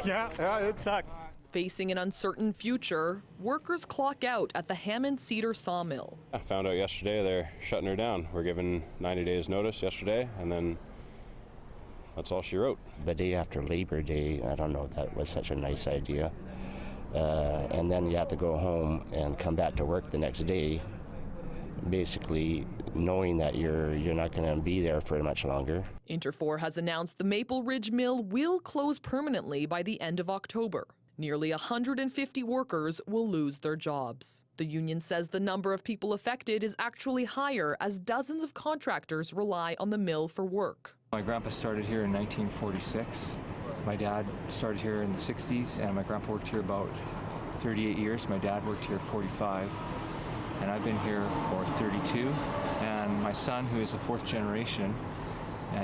Yeah, it sucks. Facing an uncertain future, workers clock out at the Hammond Cedar Sawmill. I found out yesterday they're shutting her down. We're given 90 days notice yesterday, and then that's all she wrote. The day after Labor Day, I don't know if that was such a nice idea. And then you have to go home and come back to work the next day, basically knowing that you're not going to be there for much longer. Interfor has announced the Maple Ridge Mill will close permanently by the end of October. Nearly 150 workers will lose their jobs. The union says the number of people affected is actually higher as dozens of contractors rely on the mill for work. My grandpa started here in 1946. My dad started here in the 60s, and my grandpa worked here about 38 years. My dad worked here 45, and I've been here for 32. And my son, who is a fourth generation,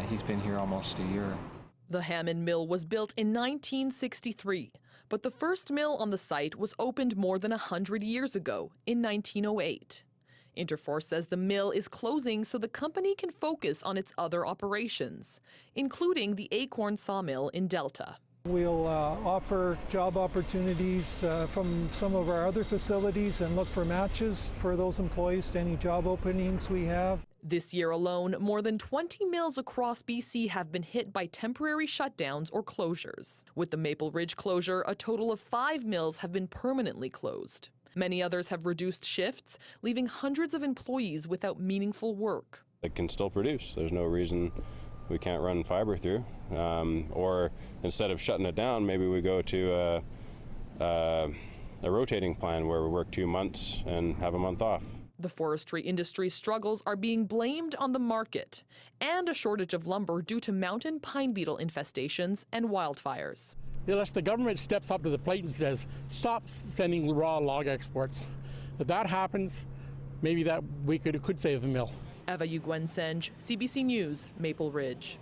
he's been here almost a year. The Hammond Mill was built in 1963, but the first mill on the site was opened more than 100 years ago, in 1908. Interfor says the mill is closing so the company can focus on its other operations, including the Acorn Sawmill in Delta. We'll offer job opportunities from some of our other facilities and look for matches for those employees to any job openings we have. This year alone, more than 20 mills across BC have been hit by temporary shutdowns or closures. With the Maple Ridge closure, a total of 5 mills have been permanently closed. Many others have reduced shifts, leaving hundreds of employees without meaningful work. It can still produce. There's no reason we can't run fiber through. Or instead of shutting it down, maybe we go to a rotating plan where we work 2 months and have a month off. The forestry industry's struggles are being blamed on the market and a shortage of lumber due to mountain pine beetle infestations and wildfires. Unless the government steps up to the plate and says, stop sending raw log exports. If that happens, maybe that we could save the mill. Eva Uguen-Senge, CBC News, Maple Ridge.